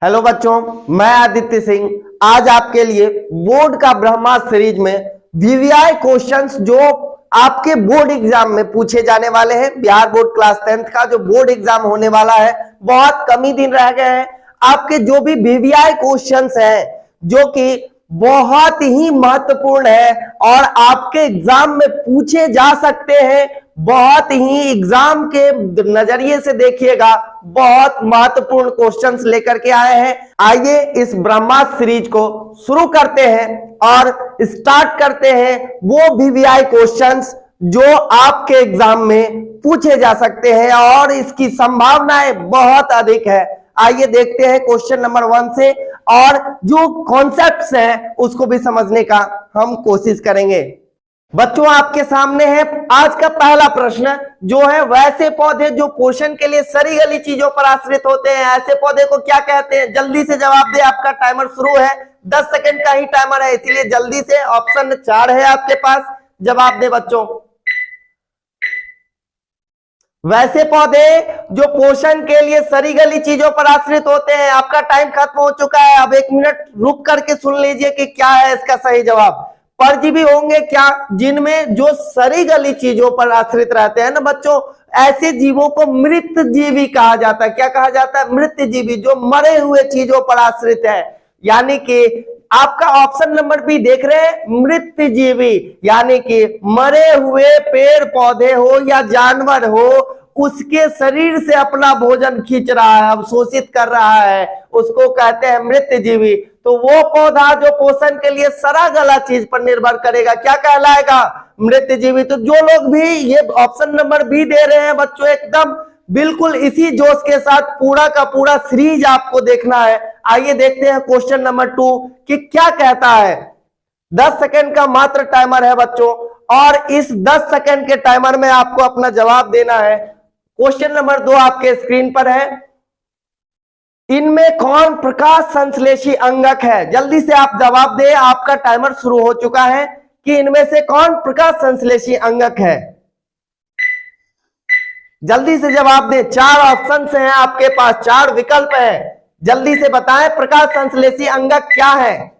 Hello बच्चों, मैं आदित्य सिंह आज आपके लिए बोर्ड का ब्रह्मास्त्र सीरीज में वीवीआई क्वेश्चंस जो आपके बोर्ड एग्जाम में पूछे जाने वाले हैं। बिहार बोर्ड क्लास 10th का जो बोर्ड एग्जाम होने वाला है, बहुत कम ही दिन रह गए हैं। आपके जो भी वीवीआई क्वेश्चंस हैं जो कि बहुत ही महत्वपूर्ण है और आपके एग्जाम में पूछे जा सकते हैं, बहुत ही एग्जाम के नजरिए से देखिएगा बहुत महत्वपूर्ण क्वेश्चंस लेकर के आए हैं। आइए इस ब्रह्मास्त्र सीरीज को शुरू करते हैं और स्टार्ट करते हैं वो वीवीआई क्वेश्चंस जो आपके एग्जाम में पूछे जा सकते हैं और इसकी संभावनाएं बहुत अधिक है। आइए देखते हैं क्वेश्चन नंबर 1 से और जो कॉन्सेप्ट्स हैं उसको भी समझने का हम कोशिश करेंगे। बच्चों, आपके सामने है आज का पहला प्रश्न जो है, वैसे पौधे जो पोषण के लिए सरी गली चीजों पर आश्रित होते हैं, ऐसे पौधे को क्या कहते हैं? जल्दी से जवाब दे, आपका टाइमर शुरू है। 10 सेकंड का ही टाइमर है, इसीलिए जल्दी से। ऑप्शन 4 है आपके पास, जवाब दे बच्चों। वैसे पौधे जो पोषण के लिए सरी गली चीजों पर आश्रित होते हैं। आपका टाइम खत्म हो चुका है, अब 1 मिनट रुक करके सुन लीजिए कि क्या है इसका सही जवाब। परजीवी होंगे क्या जिनमें जो सरी गली चीजों पर आश्रित रहते हैं ना बच्चों, ऐसे जीवों को मृत जीवी कहा जाता है। क्या कहा जाता है? मृत जीवी, जो मरे हुए चीजों पर आश्रित है। यानी कि आपका ऑप्शन नंबर बी देख रहे हैं, मृत जीवी, यानी कि मरे हुए पेड़ पौधे हो या जानवर हो, उसके शरीर से अपना भोजन खींच रहा है, अवशोषित कर रहा है, उसको कहते हैं मृत जीवी। तो वो पौधा जो पोषण के लिए सरा गला चीज पर निर्भर करेगा, क्या कहलाएगा? मृत जीवी। तो जो लोग भी ये ऑप्शन नंबर बी दे रहे हैं बच्चों, एकदम बिल्कुल इसी जोश के साथ पूरा का पूरा सीरीज आपको देखना है। आइए देखते हैं क्वेश्चन नंबर 2 कि क्या कहता है। 10 सेकंड का मात्र टाइमर है बच्चों और इस 10 सेकंड के टाइमर में आपको अपना जवाब देना है। क्वेश्चन नंबर 2 आपके स्क्रीन पर है, इनमें कौन प्रकाश संश्लेषी अंगक है? जल्दी से आप जवाब दें, आपका टाइमर शुरू हो चुका है कि इनमें से कौन प्रकाश संश्लेषी अंगक है? जल्दी से जवाब दें। 4 ऑप्शंस हैं आपके पास, 4 विकल्प हैं, जल्दी से बताएं प्रकाश संश्लेषी अंगक क्या है।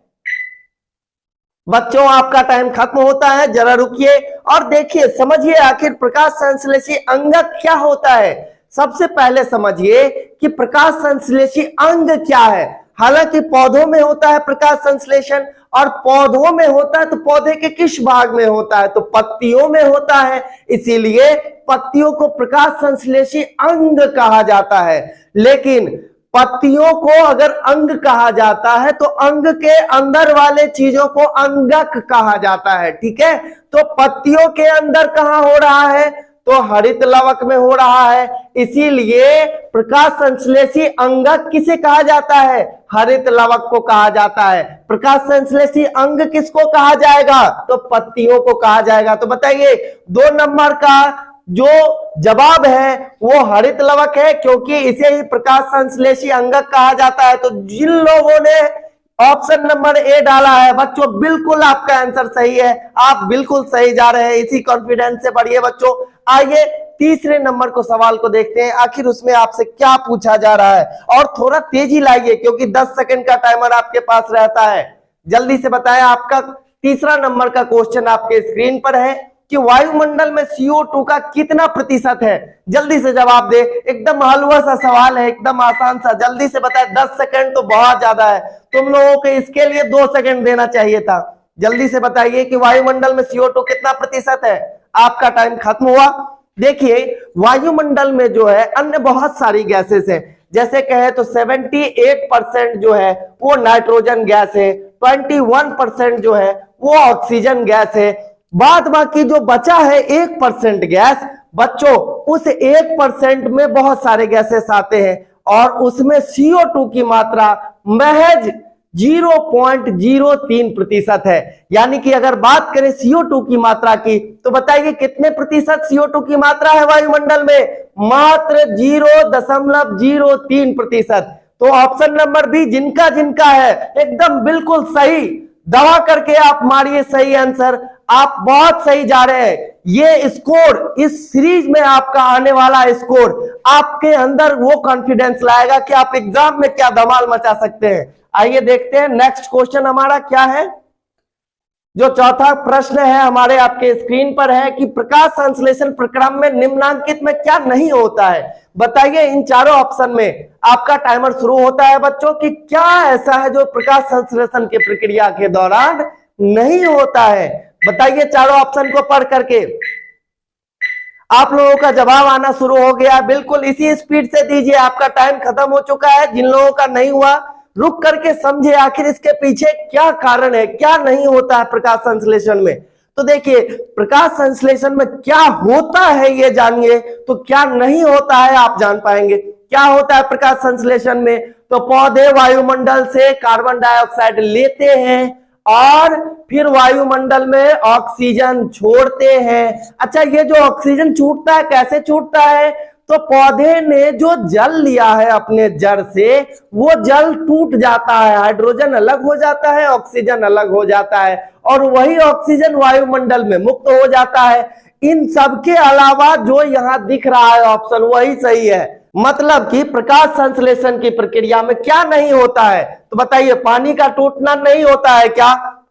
बच्चों, आपका टाइम खत्म होता है, जरा रुकिए और देखिए, समझिए आखिर प्रकाश संश्लेषी अंगक क्या होता है। सबसे पहले समझिए कि प्रकाश संश्लेषी अंग क्या है। हालांकि पौधों में होता है प्रकाश संश्लेषण, और पौधों में होता है तो पौधे के किस भाग में होता है? तो पत्तियों में होता है, इसीलिए पत्तियों को प्रकाश संश्लेषी अंग कहा जाता है। लेकिन पत्तियों को अगर अंग कहा जाता है तो अंग के अंदर वाले चीजों को अंगक कहा जाता है, ठीक है। तो पत्तियों के अंदर कहां हो रहा है? तो हरित लवक में हो रहा है, इसीलिए प्रकाश संश्लेषी अंगक किसे कहा जाता है? हरित लवक को कहा जाता है। प्रकाश संश्लेषी अंग किसको कहा जाएगा? तो पत्तियों को कहा जाएगा। तो बताइए 2 नंबर का जो जवाब है वो हरित लवक है, क्योंकि इसे ही प्रकाश संश्लेषी अंगक कहा जाता है। तो जिन लोगों ने ऑप्शन नंबर ए डाला है बच्चों, बिल्कुल आपका आंसर सही है, आप बिल्कुल सही जा रहे हैं, इसी कॉन्फिडेंस से पढ़िए बच्चों। आइए तीसरे नंबर को सवाल को देखते हैं, आखिर उसमें आपसे क्या पूछा जा रहा है। और थोड़ा तेजी लाइए क्योंकि 10 सेकंड का टाइमर आपके पास रहता है। जल्दी से बताएं, आपका तीसरा नंबर का क्वेश्चन आपके स्क्रीन पर है कि वायुमंडल में CO2 का कितना प्रतिशत है? जल्दी से जवाब दे, एकदम हलवा सा सवाल है, एकदम आसान सा, जल्दी से बताए। 10 सेकंड तो बहुत ज्यादा है, तुम लोगों को इसके लिए 2 सेकंड देना चाहिए था। जल्दी से बताइए कि वायुमंडल में CO2 कितना प्रतिशत है। आपका टाइम खत्म हुआ। देखिए, वायुमंडल में जो है अन्य बहुत सारी गैसेस है, जैसे कहे तो 78% जो है वो नाइट्रोजन गैस है, 21% जो है वो ऑक्सीजन गैस है, बाद बाकी जो बचा है 1% गैस बच्चों, उस 1% में बहुत सारे गैसेस आते हैं और उसमें CO2 की मात्रा महज 0.03% है। यानी कि अगर बात करें CO2 की मात्रा की, तो बताइए कितने प्रतिशत CO2 की मात्रा है वायुमंडल में? मात्र 0.03%। तो ऑप्शन नंबर बी जिनका जिनका है एकदम बिल्कुल सही, दबा करके आप मारिए सही आंसर। आप बहुत सही जा रहे हैं। ये स्कोर, इस सीरीज में आपका आने वाला स्कोर आपके अंदर वो कॉन्फिडेंस लाएगा कि आप एग्जाम में क्या धमाल मचा सकते हैं। आइए देखते हैं नेक्स्ट क्वेश्चन हमारा क्या है। जो चौथा प्रश्न है हमारे आपके स्क्रीन पर है कि प्रकाश संश्लेषण प्रक्रम में निम्नांकित में क्या नहीं होता है। बताइए इन चारों ऑप्शन में आपका टाइमर शुरू होता है बच्चों कि क्या ऐसा है जो प्रकाश संश्लेषण की प्रक्रिया के दौरान नहीं होता है। बताइए चारों ऑप्शन को पढ़ करके। आप लोगों का जवाब आना शुरू हो गया। बिल्कुल इसी स्पीड से दीजिए, आपका टाइम खत्म हो चुका है। जिन लोगों का नहीं हुआ रुक करके समझे आखिर इसके पीछे क्या कारण है, क्या नहीं होता है प्रकाश संश्लेषण में। तो देखिए प्रकाश संश्लेषण में क्या होता है ये जानिए, तो क्या नहीं होता है आप जान पाएंगे। क्या होता है प्रकाश संश्लेषण में, तो पौधे वायुमंडल से कार्बन डाइऑक्साइड लेते हैं और फिर वायुमंडल में ऑक्सीजन छोड़ते हैं। अच्छा, ये जो ऑक्सीजन छूटता है कैसे छूटता है, तो पौधे ने जो जल लिया है अपने जड़ से वो जल टूट जाता है, हाइड्रोजन अलग हो जाता है, ऑक्सीजन अलग हो जाता है और वही ऑक्सीजन वायुमंडल में मुक्त हो जाता है। इन सब के अलावा जो यहाँ दिख रहा है ऑप्शन वही सही है। मतलब कि प्रकाश संश्लेषण की प्रक्रिया में क्या नहीं होता है, तो बताइए पानी का टूटना नहीं होता है क्या?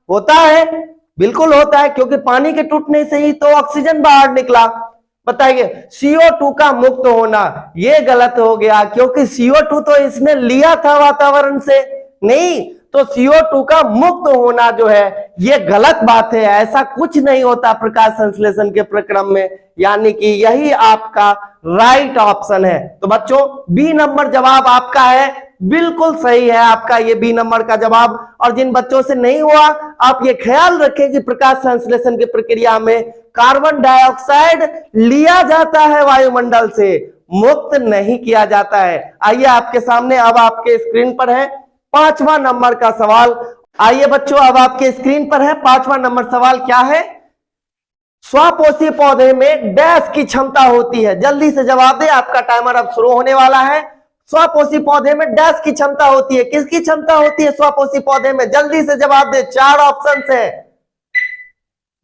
होता है, बिल्कुल होता है, क्योंकि पानी के टूटने से ही तो ऑक्सीजन बाहर निकला। बताइए CO2 का मुक्त होना, ये गलत हो गया क्योंकि CO2 तो इसने लिया था वातावरण से, नहीं तो CO2 का मुक्त होना जो है ये गलत बात है। ऐसा कुछ नहीं होता प्रकाश संश्लेषण के प्रक्रम में, यानी कि यही आपका राइट ऑप्शन है। तो बच्चों बी नंबर जवाब आपका है, बिल्कुल सही है आपका ये बी नंबर का जवाब। और जिन बच्चों से नहीं हुआ आप ये ख्याल रखें कि प्रकाश संश्लेषण की प्रक्रिया में कार्बन डाइऑक्साइड लिया जाता है वायुमंडल से, मुक्त नहीं किया जाता है। आइए आपके सामने अब आपके स्क्रीन पर है 5वां नंबर का सवाल। आइए बच्चों अब आपके स्क्रीन पर है 5वां नंबर सवाल। क्या है, स्वपोषी पौधे में डैश की क्षमता होती है। जल्दी से जवाब दे, आपका टाइमर अब शुरू होने वाला है। स्वपोषी पौधे में डैश की क्षमता होती है, किसकी क्षमता होती है स्वपोषी पौधे में? जल्दी से जवाब दे, 4 ऑप्शन है,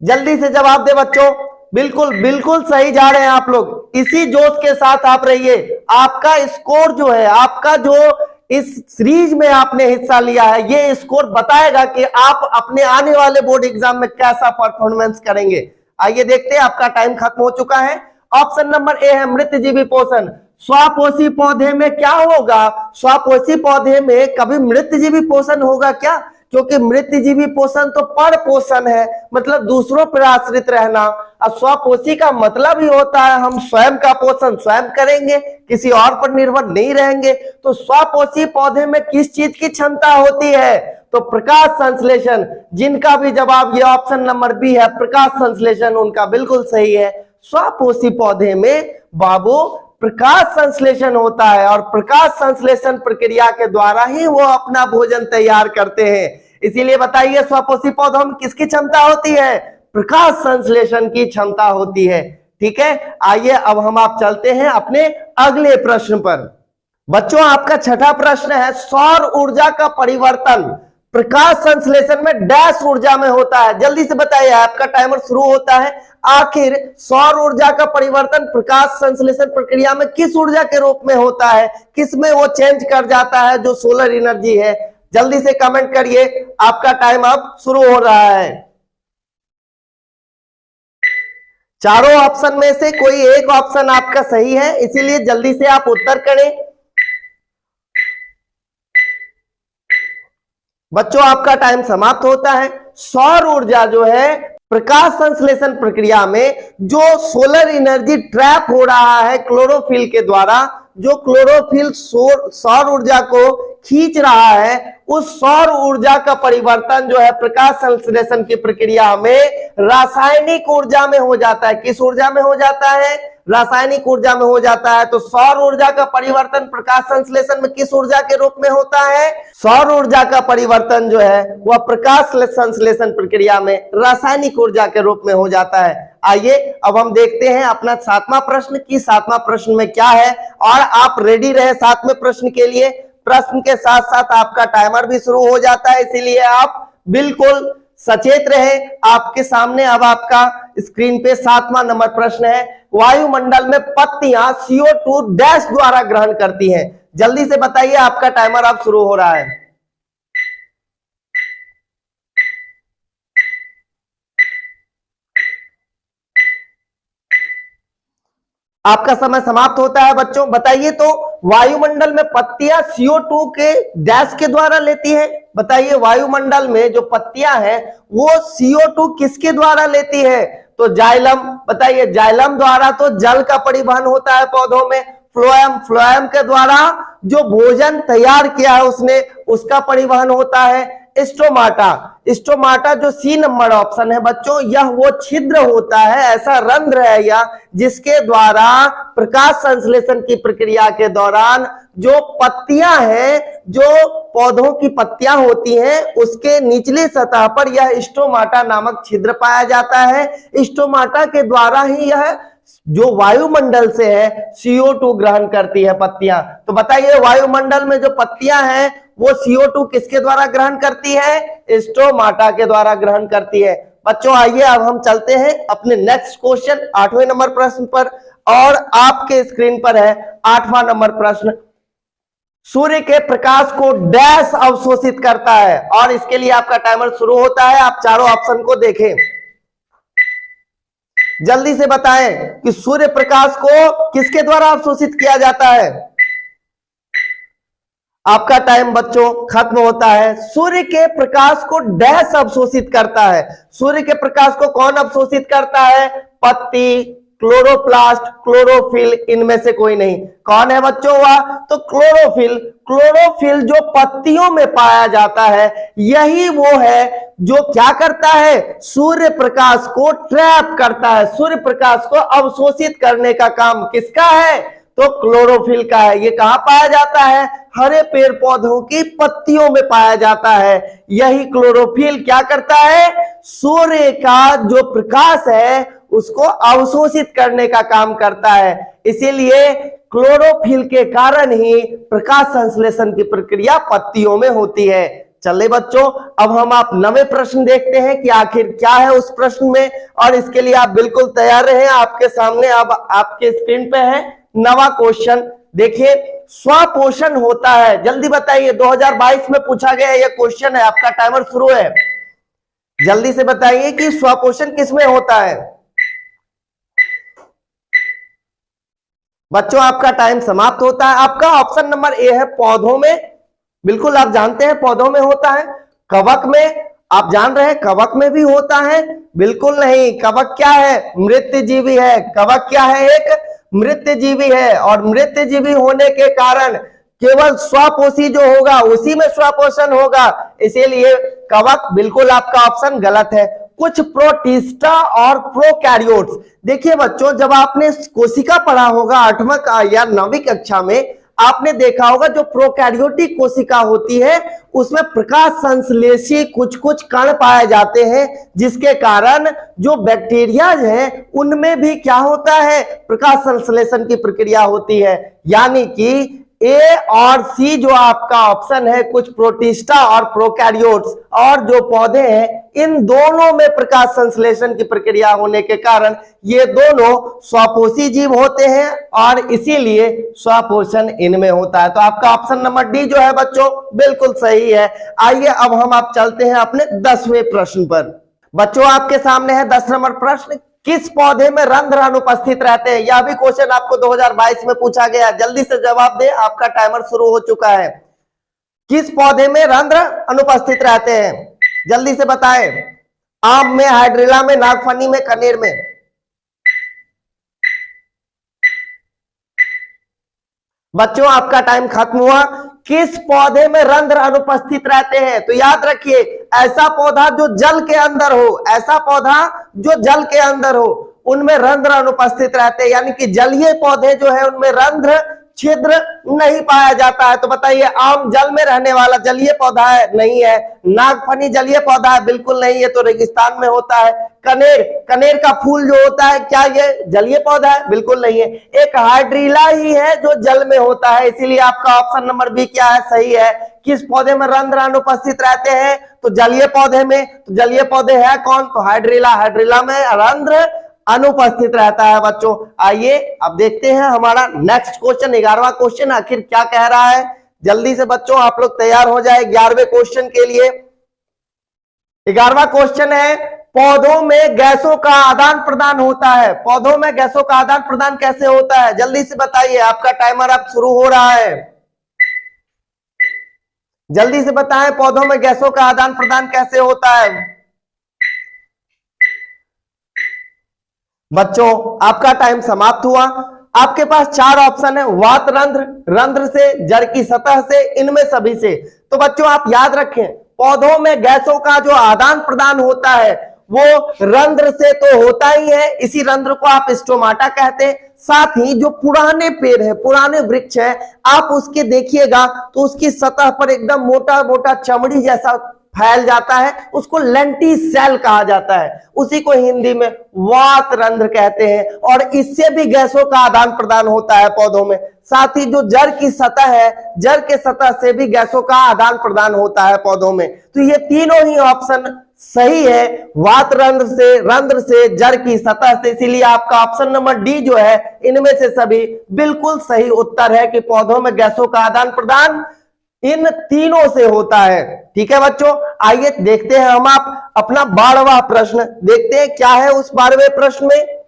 जल्दी से जवाब दे बच्चों। बिल्कुल बिल्कुल सही जा रहे हैं आप लोग, इसी जोश के साथ आप रहिए। आपका स्कोर जो है, आपका जो इस सीरीज में आपने हिस्सा लिया है, ये स्कोर बताएगा कि आप अपने आने वाले बोर्ड एग्जाम में कैसा परफॉर्मेंस करेंगे। आइए देखते हैं, आपका टाइम खत्म हो चुका है। ऑप्शन नंबर ए है मृतजीवी पोषण। स्वपोषी पौधे में क्या होगा, स्वपोषी पौधे में कभी मृतजीवी पोषण होगा क्या? क्योंकि मृतजीवी पोषण तो पर पोषण है, मतलब दूसरों पर आश्रित रहना। और स्वपोषी का मतलब ही होता है हम स्वयं का पोषण स्वयं करेंगे, किसी और पर निर्भर नहीं रहेंगे। तो स्वपोषी पौधे में किस चीज की क्षमता होती है, तो प्रकाश संश्लेषण। जिनका भी जवाब ये ऑप्शन नंबर बी है प्रकाश संश्लेषण, उनका बिल्कुल सही है। स्वपोषी पौधे में बाबू प्रकाश संश्लेषण होता है और प्रकाश संश्लेषण प्रक्रिया के द्वारा ही वो अपना भोजन तैयार करते हैं। इसीलिए बताइए स्वपोषी पौधों में किसकी क्षमता होती है? प्रकाश संश्लेषण की क्षमता होती है। ठीक है, आइए अब हम आप चलते हैं अपने अगले प्रश्न पर। बच्चों आपका छठा प्रश्न है, सौर ऊर्जा का परिवर्तन प्रकाश संश्लेषण में डैश ऊर्जा में होता है। जल्दी से बताइए, आपका टाइमर शुरू होता है। आखिर सौर ऊर्जा का परिवर्तन प्रकाश संश्लेषण प्रक्रिया में किस ऊर्जा के रूप में होता है, किस में वो चेंज कर जाता है जो सोलर एनर्जी है? जल्दी से कमेंट करिए, आपका टाइम अब शुरू हो रहा है। चारों ऑप्शन में से कोई एक ऑप्शन आपका सही है, इसीलिए जल्दी से आप उत्तर करें। बच्चों आपका टाइम समाप्त होता है। सौर ऊर्जा जो है प्रकाश संश्लेषण प्रक्रिया में जो सोलर एनर्जी ट्रैप हो रहा है क्लोरोफिल के द्वारा, जो क्लोरोफिल सौर ऊर्जा को खींच रहा है, उस सौर ऊर्जा का परिवर्तन जो है प्रकाश संश्लेषण की प्रक्रिया में रासायनिक ऊर्जा में हो जाता है। किस ऊर्जा में हो जाता है? रासायनिक ऊर्जा में हो जाता है। तो सौर ऊर्जा का परिवर्तन प्रकाश संश्लेषण में किस ऊर्जा के रूप में होता है? सौर ऊर्जा का परिवर्तन जो है वह प्रकाश संश्लेषण प्रक्रिया में रासायनिक ऊर्जा के रूप में हो जाता है। आइए अब हम देखते हैं अपना 7वां प्रश्न की 7वां प्रश्न में क्या है, और आप रेडी रहे 7वें प्रश्न के लिए। प्रश्न के साथ साथ आपका टाइमर भी शुरू हो जाता है, इसीलिए आप बिल्कुल सचेत रहे। आपके सामने अब आपका स्क्रीन पे 7वां नंबर प्रश्न है, वायुमंडल में पत्तियां CO2 डैश द्वारा ग्रहण करती हैं। जल्दी से बताइए, आपका टाइमर अब शुरू हो रहा है। आपका समय समाप्त होता है बच्चों। बताइए तो वायुमंडल में पत्तियां CO2 के डैश के द्वारा लेती है। बताइए वायुमंडल में जो पत्तियां हैं वो CO2 किसके द्वारा लेती है? तो जाइलम। बताइए जाइलम द्वारा तो जल का परिवहन होता है पौधों में। फ्लोएम, फ्लोएम के द्वारा जो भोजन तैयार किया है उसने, उसका परिवहन होता है। स्टोमाटा, स्टोमाटा जो C नंबर ऑप्शन है बच्चों, यह वो छिद्र होता है, ऐसा रंध्र है यह, जिसके द्वारा प्रकाश संश्लेषण की प्रक्रिया के दौरान जो पत्तियां हैं, जो पौधों की पत्तियां होती हैं, उसके निचली सतह पर यह स्टोमाटा नामक छिद्र पाया जाता है। स्टोमाटा के द्वारा ही यह जो वायुमंडल से है CO2 ग्रहण करती है पत्तियां। तो बताइए वायुमंडल में जो पत्तियां हैं वो CO2 किसके द्वारा ग्रहण करती है? स्टोमाटा के द्वारा ग्रहण करती है। बच्चों आइए अब हम चलते हैं अपने नेक्स्ट क्वेश्चन 8वें नंबर प्रश्न पर, और आपके स्क्रीन पर है 8वां नंबर प्रश्न। सूर्य के प्रकाश को डैश अवशोषित करता है, और इसके लिए आपका टाइमर शुरू होता है। आप चारों ऑप्शन को देखें, जल्दी से बताएं कि सूर्य प्रकाश को किसके द्वारा अवशोषित किया जाता है। आपका टाइम बच्चों खत्म होता है। सूर्य के प्रकाश को डैश अवशोषित करता है। सूर्य के प्रकाश को कौन अवशोषित करता है? पत्ती, क्लोरोप्लास्ट, क्लोरोफिल, इनमें से कोई नहीं। कौन है बच्चों वह? तो क्लोरोफिल। क्लोरोफिल जो पत्तियों में पाया जाता है, यही वो है जो क्या करता है? सूर्य प्रकाश को ट्रैप करता है। सूर्य प्रकाश को अवशोषित करने का काम किसका है? तो क्लोरोफिल का है। ये कहां पाया जाता है? हरे पेड़ पौधों की पत्तियों में पाया जाता है। यही क्लोरोफिल क्या करता है? सूर्य का जो प्रकाश है उसको अवशोषित करने का काम करता है। इसीलिए क्लोरोफिल के कारण ही प्रकाश संश्लेषण की प्रक्रिया पत्तियों में होती है। चलिए बच्चों, अब हम आप नवे प्रश्न देखते हैं कि आखिर क्या है उस प्रश्न में, और इसके लिए आप बिल्कुल तैयार रहें। आपके सामने अब आपके स्क्रीन पे है नवा क्वेश्चन। देखिए, स्वपोषण होता है, जल्दी बताइए, 2022 में पूछा गया यह क्वेश्चन है। आपका टाइमर शुरू है, जल्दी से बताइए कि स्वपोषण किसमें होता है। बच्चों आपका टाइम समाप्त होता है। आपका ऑप्शन नंबर ए है पौधों में। बिल्कुल आप जानते हैं पौधों में होता है। कवक में आप जान रहे हैं कवक में भी होता है? बिल्कुल नहीं। कवक क्या है? मृत्यजीवी है। कवक क्या है? एक मृत्यजीवी है, और मृत्यजीवी होने के कारण केवल स्वपोषी जो होगा उसी में स्वपोषण होगा। इसीलिए कवक बिल्कुल आपका ऑप्शन गलत है। कुछ प्रोटिस्टा और प्रोकैरियोट्स। देखिए बच्चों, जब आपने कोशिका पढ़ा होगा 8वां या 9वीं कक्षा में, आपने देखा होगा जो प्रोकैरियोटिक कोशिका होती है उसमें प्रकाश संश्लेषी कुछ कुछ कण पाए जाते हैं, जिसके कारण जो बैक्टीरिया हैं उनमें भी क्या होता है? प्रकाश संश्लेषण की प्रक्रिया होती है। यानी कि ए और सी जो आपका ऑप्शन है, कुछ प्रोटिस्टा और प्रोकैरियोट्स, और जो पौधे हैं, इन दोनों में प्रकाश संश्लेषण की प्रक्रिया होने के कारण ये दोनों स्वपोषी जीव होते हैं, और इसीलिए स्वपोषण इनमें होता है। तो आपका ऑप्शन नंबर डी जो है बच्चों बिल्कुल सही है। आइए अब हम आप चलते हैं अपने 10वें प्रश्न पर। बच्चों आपके सामने है 10 नंबर प्रश्न। किस पौधे में रंध्र अनुपस्थित रहते हैं? यह भी क्वेश्चन आपको 2022 में पूछा गया। जल्दी से जवाब दें, आपका टाइमर शुरू हो चुका है। किस पौधे में रंध्र अनुपस्थित रहते हैं? जल्दी से बताएं। आम में, हाइड्रिला में, नागफनी में, कनेर में। बच्चों आपका टाइम खत्म हुआ। किस पौधे में रंध्र अनुपस्थित रहते हैं? तो याद रखिए, ऐसा पौधा जो जल के अंदर हो, ऐसा पौधा जो जल के अंदर हो, उनमें रंध्र अनुपस्थित रहते हैं। यानी कि जलीय पौधे जो है उनमें रंध्र छिद्र नहीं पाया जाता है। तो बताइए, आम जल में रहने वाला जलीय पौधा है? नहीं है। नागफनी जलीय पौधा है? बिल्कुल नहीं, ये तो रेगिस्तान में होता है। कनेर, कनेर का फूल जो होता है, क्या ये जलीय पौधा है? बिल्कुल नहीं है। एक हाइड्रीला ही है जो जल में होता है, इसीलिए आपका ऑप्शन नंबर बी क्या है, सही है। किस पौधे में रंध्र अनुपस्थित रहते हैं? तो जलीय पौधे में। तो जलीय पौधे है कौन? तो हाइड्रीला। हाइड्रीला में रंध्र अनुपस्थित रहता है बच्चों। आइए अब देखते हैं हमारा नेक्स्ट क्वेश्चन, 11वां क्वेश्चन आखिर क्या कह रहा है। जल्दी से बच्चों आप लोग तैयार हो जाए 11वें क्वेश्चन के लिए। 11वां क्वेश्चन है, पौधों में गैसों का आदान प्रदान होता है। पौधों में गैसों का आदान प्रदान कैसे होता है? जल्दी से बताइए, आपका टाइमर अब शुरू हो रहा है। जल्दी से बताएं, पौधों में गैसों का आदान प्रदान कैसे होता है? बच्चों आपका टाइम समाप्त हुआ। आपके पास 4 ऑप्शन है, वात रंध्र, रंध्र से, जड़ की सतह से, इनमें सभी से। तो बच्चों आप याद रखें, पौधों में गैसों का जो आदान प्रदान होता है वो रंध्र से तो होता ही है, इसी रंध्र को आप स्टोमाटा कहते हैं। साथ ही जो पुराने पेड़ है, पुराने वृक्ष है, आप उसके देखिएगा तो उसकी सतह पर एकदम मोटा मोटा चमड़ी जैसा फैल जाता है, उसको लेंटिसेल कहा जाता है, उसी को हिंदी में वात रंध्र कहते हैं। और इससे भी गैसों का आदान प्रदान होता है पौधों में। साथ ही जो जड़ की सतह है, जड़ के सतह से भी गैसों का आदान प्रदान होता है पौधों में। तो ये तीनों ही ऑप्शन सही है, वात रंध्र से, रंध्र से, जड़ की सतह से। इसीलिए आपका ऑप्शन नंबर डी जो है, इनमें से सभी बिल्कुल सही उत्तर है कि पौधों में गैसों का आदान प्रदान इन तीनों से होता है। ठीक है बच्चों, आइए देखते हैं हम आप अपना 12वां प्रश्न, देखते हैं क्या है उस 12वें प्रश्न में।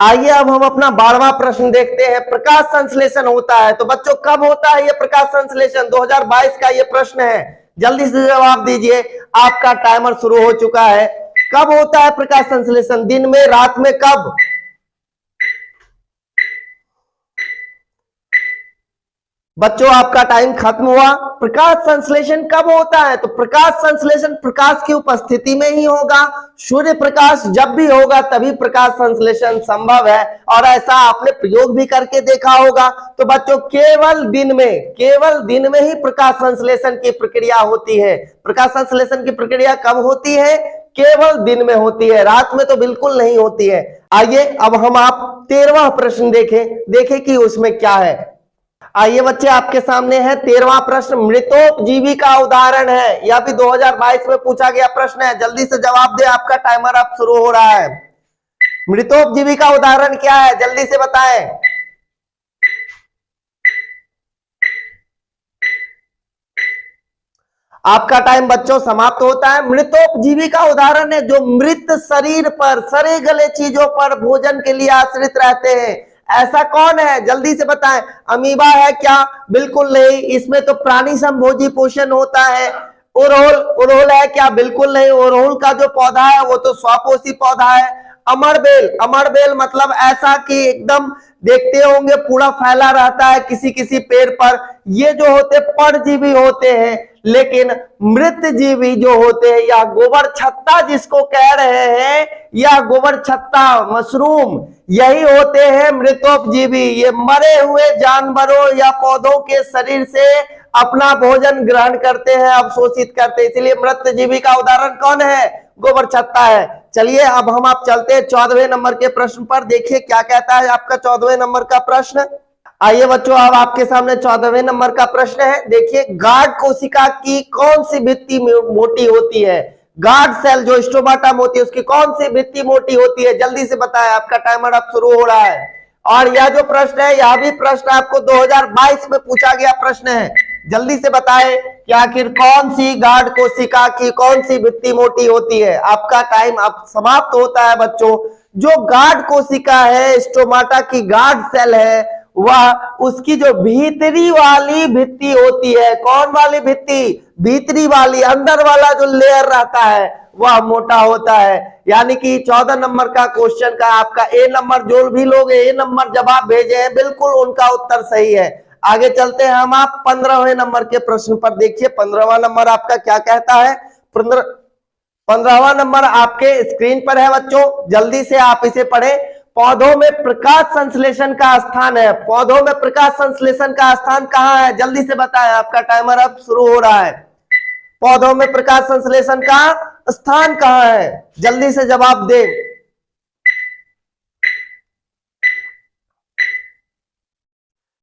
आइए अब हम अपना 12वां प्रश्न देखते हैं। प्रकाश संश्लेषण होता है, तो बच्चों कब होता है ये प्रकाश संश्लेषण? 2022 का ये प्रश्न है, जल्दी से जवाब दीजिए, आपका टाइमर शुरू हो चुका है। कब होता है प्रकाश संश्लेषण? दिन में, रात में, कब? बच्चों आपका टाइम खत्म हुआ। प्रकाश संश्लेषण कब होता है? तो प्रकाश संश्लेषण प्रकाश की उपस्थिति में ही होगा। सूर्य प्रकाश जब भी होगा तभी प्रकाश संश्लेषण संभव है, और ऐसा आपने प्रयोग भी करके देखा होगा। तो बच्चों केवल दिन में ही प्रकाश संश्लेषण की प्रक्रिया होती है। प्रकाश संश्लेषण की प्रक्रिया कब होती है? केवल दिन में होती है, रात में तो बिल्कुल नहीं होती है। आइए अब हम आप 13वां प्रश्न देखें कि उसमें क्या है। आइए बच्चे आपके सामने है 13वां प्रश्न, मृतोपजीवी का उदाहरण है। यह भी 2022 में पूछा गया प्रश्न है, जल्दी से जवाब दे, आपका टाइमर अब शुरू हो रहा है। मृतोपजीवी का उदाहरण क्या है? जल्दी से बताएं। आपका टाइम बच्चों समाप्त होता है। मृतोपजीवी का उदाहरण है जो मृत शरीर पर, सड़े गले चीजों पर भोजन के लिए आश्रित रहते हैं। ऐसा कौन है? जल्दी से बताएं। अमीबा है क्या? बिल्कुल नहीं, इसमें तो प्राणी संभोजी पोषण होता है। उड़हुल है क्या? बिल्कुल नहीं, उड़हुल का जो पौधा है वो तो स्वपोषी पौधा है। अमरबेल मतलब ऐसा कि एकदम देखते होंगे पूरा फैला रहता है किसी किसी पेड़ पर। ये जो होते परजीवी होते हैं, लेकिन मृत जीवी जो होते हैं या गोबर छत्ता जिसको कह रहे हैं, या गोबर छत्ता मशरूम, यही होते हैं मृतोपजीवी। ये मरे हुए जानवरों या पौधों के शरीर से अपना भोजन ग्रहण करते हैं, अवशोषित करते हैं। इसलिए मृत जीवी का उदाहरण कौन है? गोबर छत्ता है। चलिए अब हम आप चलते हैं 14वें नंबर के प्रश्न पर। देखिए क्या कहता है आपका 14वें नंबर का प्रश्न। आइए बच्चों अब आपके सामने 14वें नंबर का प्रश्न है। देखिए, गार्ड कोशिका की कौन सी भित्ति मोटी होती है? गार्ड सेल जो स्टोमाटा होती है उसकी कौन सी भित्ति मोटी होती है? जल्दी से बताएं, आपका टाइमर अब शुरू हो रहा है। और यह जो प्रश्न है, यह भी प्रश्न आपको 2022 में पूछा गया प्रश्न है। जल्दी से बताएं कि आखिर कौन सी गार्ड कोशिका की कौन सी भित्ति मोटी होती है? आपका टाइम अब समाप्त होता है बच्चों। जो गार्ड कोशिका है, स्टोमाटा की गार्ड सेल है, वह उसकी जो भीतरी वाली भित्ति होती है, कौन वाली भित्ति? भीतरी वाली, अंदर वाला जो लेयर रहता है वह मोटा होता है। यानी कि 14 नंबर का क्वेश्चन का आपका ए नंबर, जो भी लोग ए नंबर जवाब भेजे हैं बिल्कुल उनका उत्तर सही है। आगे चलते हैं हम आप 15वें नंबर के प्रश्न पर। देखिए 15वां नंबर आपका क्या कहता है। 15वां नंबर आपके स्क्रीन पर है बच्चों, जल्दी से आप इसे पढ़ें। पौधों में प्रकाश संश्लेषण का स्थान है। पौधों में प्रकाश संश्लेषण का स्थान कहाँ है? जल्दी से बताएं, आपका टाइमर अब शुरू हो रहा है। पौधों में प्रकाश संश्लेषण का स्थान कहाँ है? जल्दी से जवाब दें।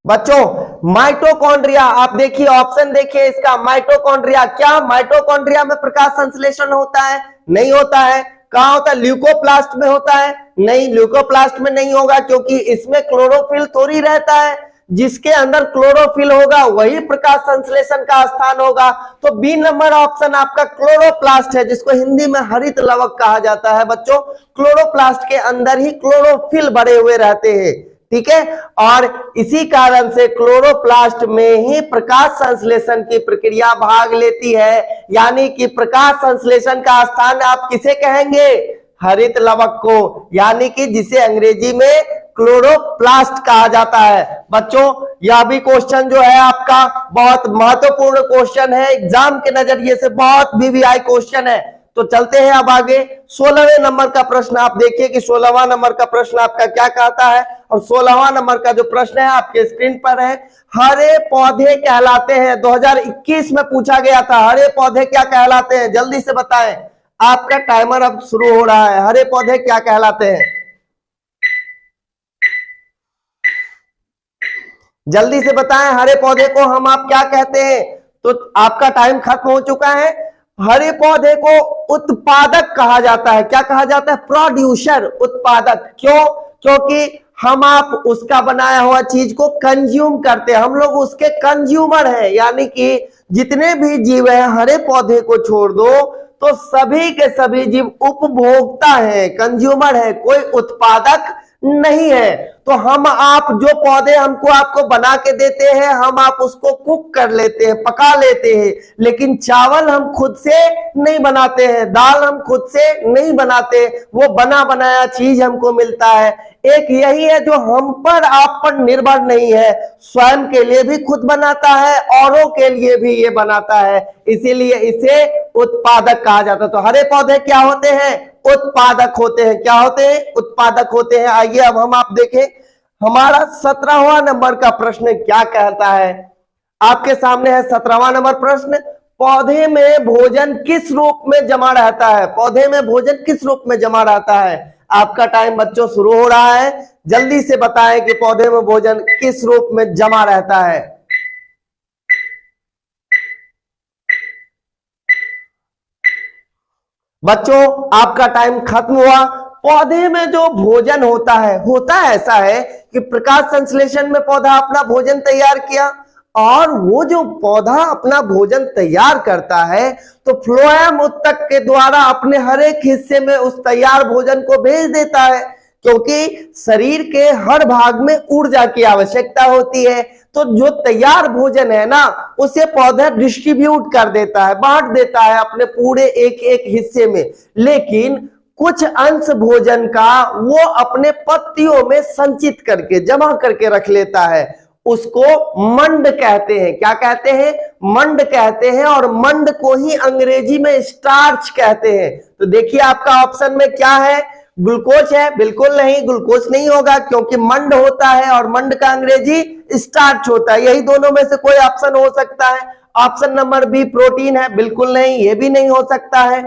बच्चों माइटोकॉन्ड्रिया, आप देखिए ऑप्शन देखिए इसका, माइटोकॉन्ड्रिया। क्या माइटोकॉन्ड्रिया में प्रकाश संश्लेषण होता है? नहीं होता है। कहां होता है? ल्यूकोप्लास्ट में होता है? नहीं, ल्यूकोप्लास्ट में नहीं होगा, क्योंकि इसमें क्लोरोफिल थोड़ी रहता है। जिसके अंदर क्लोरोफिल होगा वही प्रकाश संश्लेषण का स्थान होगा। तो बी नंबर ऑप्शन आपका क्लोरोप्लास्ट है, जिसको हिंदी में हरित लवक कहा जाता है। बच्चों क्लोरोप्लास्ट के अंदर ही क्लोरोफिल भरे हुए रहते हैं, ठीक है। और इसी कारण से क्लोरोप्लास्ट में ही प्रकाश संश्लेषण की प्रक्रिया भाग लेती है। यानी कि प्रकाश संश्लेषण का स्थान आप किसे कहेंगे? हरित लवक को, यानी कि जिसे अंग्रेजी में क्लोरोप्लास्ट कहा जाता है। बच्चों यह भी क्वेश्चन जो है आपका बहुत महत्वपूर्ण क्वेश्चन है, एग्जाम के नजरिए से बहुत वीवीआई क्वेश्चन है। तो चलते हैं अब आगे। 16वें नंबर का प्रश्न आप देखिए कि 16वां नंबर का प्रश्न आपका क्या कहता है। और 16वां नंबर का जो प्रश्न है आपके स्क्रीन पर है, हरे पौधे कहलाते हैं। 2021 में पूछा गया था, हरे पौधे क्या कहलाते हैं? जल्दी से बताएं, आपका टाइमर अब शुरू हो रहा है। हरे पौधे क्या कहलाते हैं? जल्दी से बताएं, हरे पौधे को हम आप क्या कहते हैं? तो आपका टाइम खत्म हो चुका है। हरे पौधे को उत्पादक कहा जाता है। क्या कहा जाता है? प्रोड्यूसर, उत्पादक। क्यों? क्योंकि हम आप उसका बनाया हुआ चीज को कंज्यूम करते हैं, हम लोग उसके कंज्यूमर हैं। यानी कि जितने भी जीव हैं, हरे पौधे को छोड़ दो तो सभी के सभी जीव उपभोक्ता हैं, कंज्यूमर है, कोई उत्पादक नहीं है। तो हम आप जो पौधे हमको आपको बना के देते हैं, हम आप उसको कुक कर लेते हैं, पका लेते हैं, लेकिन चावल हम खुद से नहीं बनाते हैं, दाल हम खुद से नहीं बनाते, वो बना बनाया चीज हमको मिलता है। एक यही है जो हम पर आप पर निर्भर नहीं है, स्वयं के लिए भी खुद बनाता है, औरों के लिए भी ये बनाता है, इसीलिए इसे उत्पादक कहा जाता है। तो हरे पौधे क्या होते हैं? उत्पादक होते हैं। क्या होते हैं? उत्पादक होते हैं। आइए अब हम आप देखें, हमारा 17वां नंबर का प्रश्न क्या कहता है। आपके सामने है 17वां नंबर प्रश्न, पौधे में भोजन किस रूप में जमा रहता है? पौधे में भोजन किस रूप में जमा रहता है? आपका टाइम बच्चों शुरू हो रहा है, जल्दी से बताएं कि पौधे में भोजन किस रूप में जमा रहता है। बच्चों आपका टाइम खत्म हुआ। पौधे में जो भोजन होता ऐसा है कि प्रकाश संश्लेषण में पौधा अपना भोजन तैयार किया, और वो जो पौधा अपना भोजन तैयार करता है तो फ्लोएम उत्तक के द्वारा अपने हर एक हिस्से में उस तैयार भोजन को भेज देता है, क्योंकि शरीर के हर भाग में ऊर्जा की आवश्यकता होती है। तो जो तैयार भोजन है ना, उसे पौधा डिस्ट्रीब्यूट कर देता है, बांट देता है अपने पूरे एक एक हिस्से में। लेकिन कुछ अंश भोजन का वो अपने पत्तियों में संचित करके जमा करके रख लेता है, उसको मंड कहते हैं। क्या कहते हैं? मंड कहते हैं, और मंड को ही अंग्रेजी में स्टार्च कहते हैं। तो देखिए आपका ऑप्शन में क्या है? ग्लूकोज है? बिल्कुल नहीं, ग्लूकोज नहीं होगा, क्योंकि मंड होता है और मंड का अंग्रेजी स्टार्च होता है। यही दोनों में से कोई ऑप्शन हो सकता है। ऑप्शन नंबर बी प्रोटीन है? बिल्कुल नहीं, ये भी नहीं हो सकता है।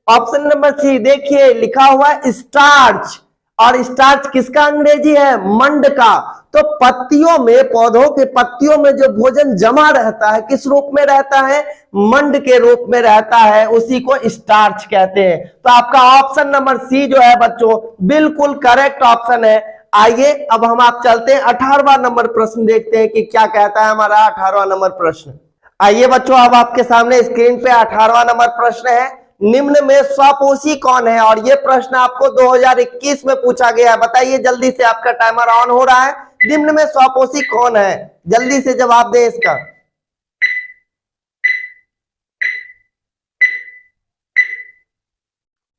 ऑप्शन नंबर सी देखिए लिखा हुआ है स्टार्च, और स्टार्च किसका अंग्रेजी है? मंड का। तो पत्तियों में, पौधों के पत्तियों में जो भोजन जमा रहता है किस रूप में रहता है? मंड के रूप में रहता है, उसी को स्टार्च कहते हैं। तो आपका ऑप्शन नंबर सी जो है बच्चों बिल्कुल करेक्ट ऑप्शन है। आइए अब हम आप चलते हैं 18वां नंबर प्रश्न देखते हैं कि क्या कहता है हमारा 18वां नंबर प्रश्न। आइए बच्चों अब आपके सामने स्क्रीन पे 18वां नंबर प्रश्न है, निम्न में स्वपोषी कौन है? और ये प्रश्न आपको 2021 में पूछा गया है। बताइए जल्दी से, आपका टाइमर ऑन हो रहा है। निम्न में स्वपोषी कौन है? जल्दी से जवाब दें इसका।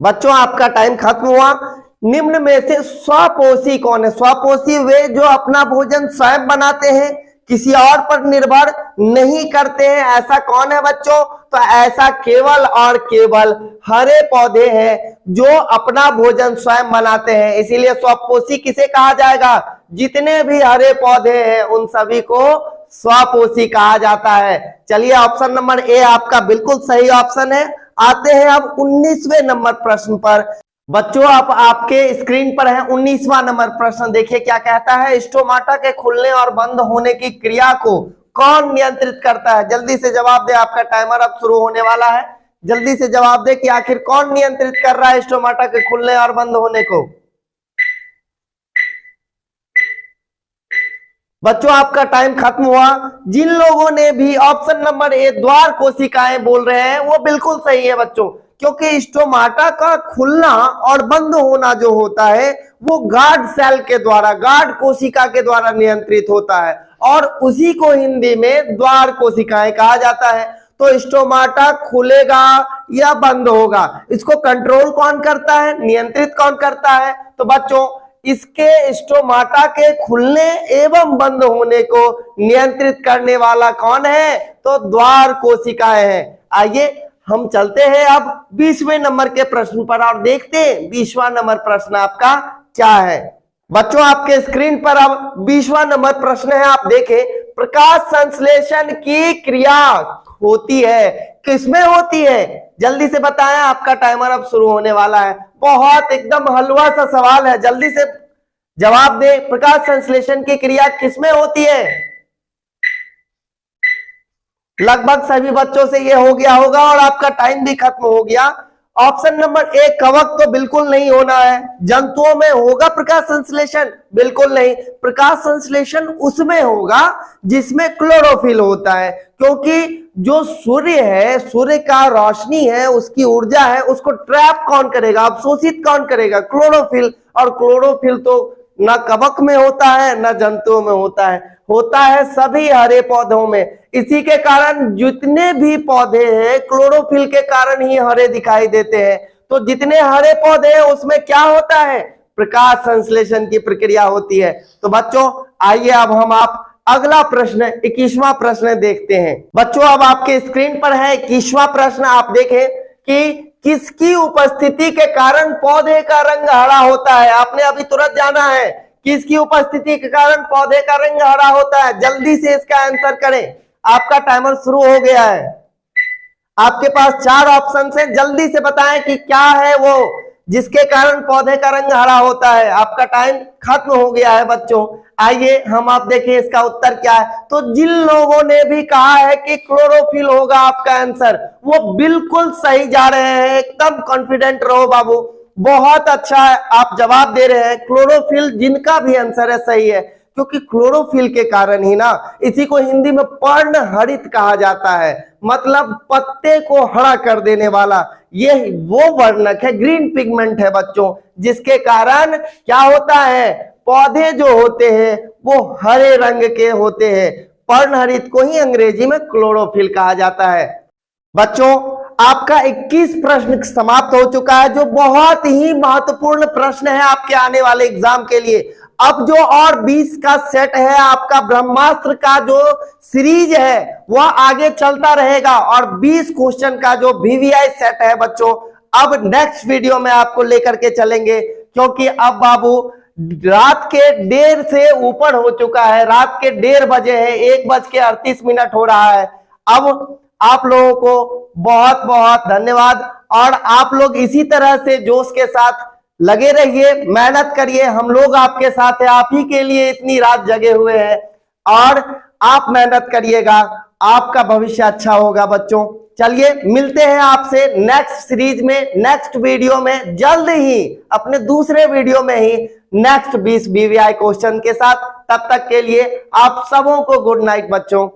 बच्चों आपका टाइम खत्म हुआ। निम्न में से स्वपोषी कौन है? स्वपोषी वे जो अपना भोजन स्वयं बनाते हैं, किसी और पर निर्भर नहीं करते हैं, ऐसा कौन है बच्चों? तो ऐसा केवल और केवल हरे पौधे हैं जो अपना भोजन स्वयं बनाते हैं। इसीलिए स्वपोषी किसे कहा जाएगा? जितने भी हरे पौधे हैं उन सभी को स्वपोषी कहा जाता है। चलिए ऑप्शन नंबर ए आपका बिल्कुल सही ऑप्शन है। आते हैं अब 19वें नंबर प्रश्न पर। बच्चों आप आपके स्क्रीन पर है 19वां नंबर प्रश्न। देखिए क्या कहता है, स्टोमाटा के खुलने और बंद होने की क्रिया को कौन नियंत्रित करता है? जल्दी से जवाब दे, आपका टाइमर अब शुरू होने वाला है। जल्दी से जवाब दे कि आखिर कौन नियंत्रित कर रहा है स्टोमाटा के खुलने और बंद होने को? बच्चों आपका टाइम खत्म हुआ। जिन लोगों ने भी ऑप्शन नंबर ए द्वार कोशिकाएं बोल रहे हैं वो बिल्कुल सही है बच्चों, क्योंकि स्टोमाटा का खुलना और बंद होना जो होता है वो गार्ड सेल के द्वारा, गार्ड कोशिका के द्वारा नियंत्रित होता है और उसी को हिंदी में द्वार कोशिकाएं कहा जाता है। तो स्टोमाटा खुलेगा या बंद होगा, इसको कंट्रोल कौन करता है, नियंत्रित कौन करता है? तो बच्चों इसके स्टोमाटा के खुलने एवं बंद होने को नियंत्रित करने वाला कौन है? तो द्वार कोशिकाएं हैं। आइए हम चलते हैं अब 20वें नंबर के प्रश्न पर और देखते हैं 20वां नंबर प्रश्न आपका क्या है। बच्चों आपके स्क्रीन पर अब 20वां नंबर प्रश्न है। आप देखें, प्रकाश संश्लेषण की क्रिया होती है, किसमें होती है? जल्दी से बताएं, आपका टाइमर अब शुरू होने वाला है। बहुत एकदम हलवा सा सवाल है, जल्दी से जवाब दे। प्रकाश संश्लेषण की क्रिया किसमें होती है? लगभग सभी बच्चों से ये हो गया होगा और आपका टाइम भी खत्म हो गया। ऑप्शन नंबर ए कवक तो बिल्कुल नहीं होना है। जंतुओं में होगा प्रकाश संश्लेषण? बिल्कुल नहीं। प्रकाश संश्लेषण उसमें होगा जिसमें क्लोरोफिल होता है, क्योंकि जो सूर्य है, सूर्य का रोशनी है, उसकी ऊर्जा है, उसको ट्रैप कौन करेगा, अवशोषित कौन करेगा? क्लोरोफिल। और क्लोरोफिल तो न कवक में होता है न जंतुओं में होता है सभी हरे पौधों में। इसी के कारण जितने भी पौधे हैं क्लोरोफिल के कारण ही हरे दिखाई देते हैं। तो जितने हरे पौधे हैं उसमें क्या होता है? प्रकाश संश्लेषण की प्रक्रिया होती है। तो बच्चों आइए अब हम आप अगला प्रश्न 21वां प्रश्न देखते हैं। बच्चों अब आपके स्क्रीन पर है 21वां प्रश्न। आप देखें कि किसकी उपस्थिति के कारण पौधे का रंग हरा होता है? आपने अभी तुरंत जाना है किसकी उपस्थिति के कारण पौधे का रंग हरा होता है। जल्दी से इसका आंसर करें, आपका टाइमर शुरू हो गया है। आपके पास 4 ऑप्शन है, जल्दी से बताएं कि क्या है वो जिसके कारण पौधे का रंग हरा होता है। आपका टाइम खत्म हो गया है बच्चों। आइए हम आप देखिए इसका उत्तर क्या है। तो जिन लोगों ने भी कहा है कि क्लोरोफिल होगा आपका आंसर, वो बिल्कुल सही जा रहे हैं। एकदम कॉन्फिडेंट रहो बाबू, बहुत अच्छा है आप जवाब दे रहे हैं। क्लोरोफिल जिनका भी आंसर है सही है, क्योंकि क्लोरोफिल के कारण ही ना, इसी को हिंदी में पर्णहरित कहा जाता है, मतलब पत्ते को हरा कर देने वाला। ये वो वर्णक है, ग्रीन पिगमेंट है बच्चों, जिसके कारण क्या होता है, पौधे जो होते हैं वो हरे रंग के होते हैं। पर्णहरित को ही अंग्रेजी में क्लोरोफिल कहा जाता है। बच्चों आपका 21 प्रश्न समाप्त हो चुका है, जो बहुत ही महत्वपूर्ण प्रश्न है आपके आने वाले एग्जाम के लिए। अब जो और 20 का सेट है आपका ब्रह्मास्त्र का जो सीरीज है वह आगे चलता रहेगा, और 20 क्वेश्चन का जो VVI सेट है बच्चों अब नेक्स्ट वीडियो में आपको लेकर के चलेंगे, क्योंकि अब बाबू रात के 1:30 से ऊपर हो चुका है, रात के 1:30 बजे है, 1:38 हो रहा है। अब आप लोगों को बहुत बहुत धन्यवाद, और आप लोग इसी तरह से जोश के साथ लगे रहिए, मेहनत करिए, हम लोग आपके साथ हैं, आप ही के लिए इतनी रात जगे हुए हैं, और आप मेहनत करिएगा, आपका भविष्य अच्छा होगा बच्चों। चलिए मिलते हैं आपसे नेक्स्ट सीरीज में, नेक्स्ट वीडियो में, जल्द ही अपने दूसरे वीडियो में ही नेक्स्ट 20 VVI क्वेश्चन के साथ। तब तक के लिए आप सबों को गुड नाइट बच्चों।